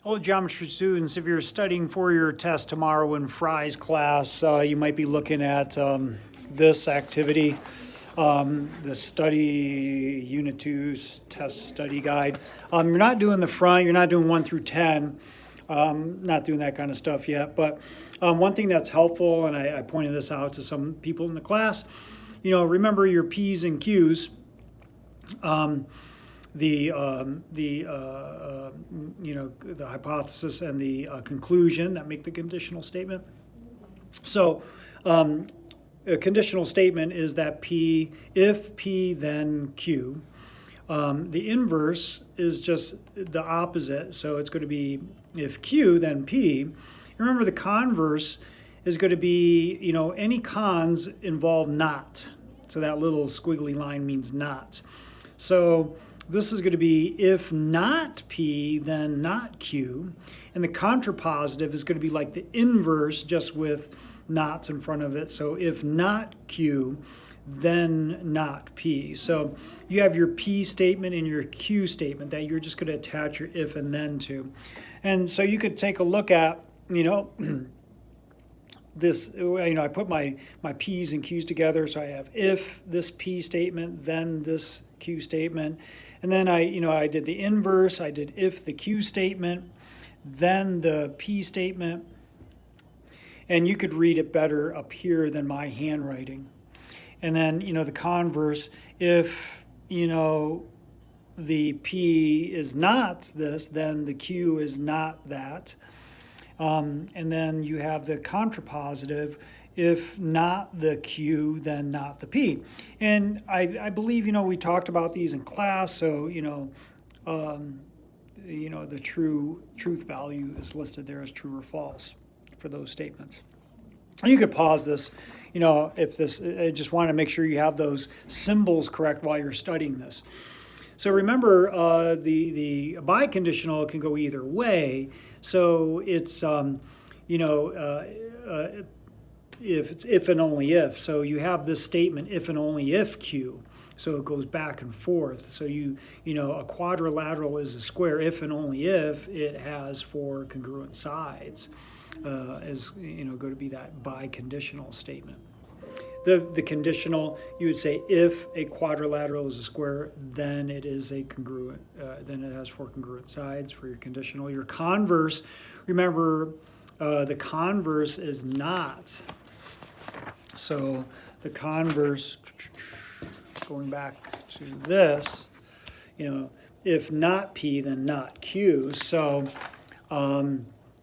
Hello, geometry students. If you're studying for your test tomorrow in Fry's class, you might be looking at this activity, the study Unit 2's test study guide. You're not doing the front, you're not doing 1 through 10, not doing that kind of stuff yet. But one thing that's helpful, and I pointed this out to some people in the class, remember your P's and Q's. The hypothesis and the conclusion that make the conditional statement. So a conditional statement is that P, if P, then Q. The inverse is just the opposite. So it's going to be if Q, then P. Remember, the converse is going to be, any cons involve not. So that little squiggly line means not. So this is going to be if not P, then not Q. And the contrapositive is going to be like the inverse, just with nots in front of it. So if not Q, then not P. So you have your P statement and your Q statement that you're just going to attach your if and then to. And so you could take a look at, this, I put my P's and Q's together. So I have if this P statement, then this Q statement. And then I did the inverse. I did if the Q statement, then the P statement. And you could read it better up here than my handwriting. And then, the converse, if, the P is not this, then the Q is not that. And then you have the contrapositive, if not the Q, then not the P. And I believe, we talked about these in class, so, the truth value is listed there as true or false for those statements. And you could pause this, if this, I just want to make sure you have those symbols correct while you're studying this. So remember, the biconditional can go either way. So it's, if it's if and only if. So you have this statement, if and only if Q. So it goes back and forth. So a quadrilateral is a square if and only if it has 4 congruent sides. Is going to be that biconditional statement. The conditional, you would say if a quadrilateral is a square, then it is a congruent, then it has 4 congruent sides for your conditional. Your converse, remember, the converse is not. So the converse, going back to this, if not P, then not Q. So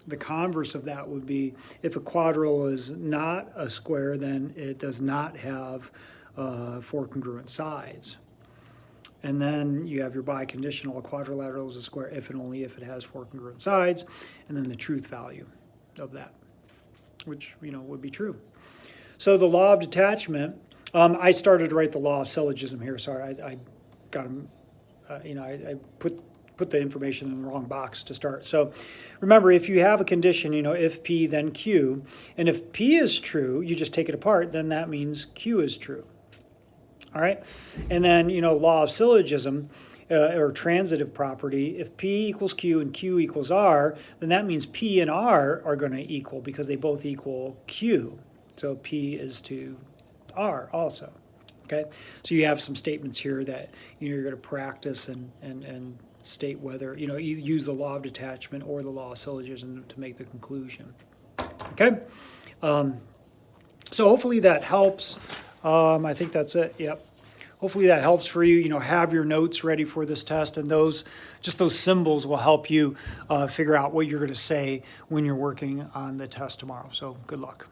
the converse of that would be if a quadrilateral is not a square, then it does not have 4 congruent sides. And then you have your biconditional. A quadrilateral is a square if and only if it has 4 congruent sides. And then the truth value of that, which would be true. So the law of detachment, I started to write the law of syllogism here. Sorry, I got them, I put the information in the wrong box to start. So remember, if you have a condition, if P, then Q, and if P is true, you just take it apart, then that means Q is true. All right? And then, law of syllogism, or transitive property, if P equals Q and Q equals R, then that means P and R are going to equal because they both equal Q. So P is to R also. Okay? So you have some statements here that you're going to practice and state whether, you use the law of detachment or the law of syllogism to make the conclusion. Okay? So hopefully that helps. I think that's it. Yep. Hopefully that helps for you. Have your notes ready for this test, and those symbols will help you figure out what you're going to say when you're working on the test tomorrow. So good luck.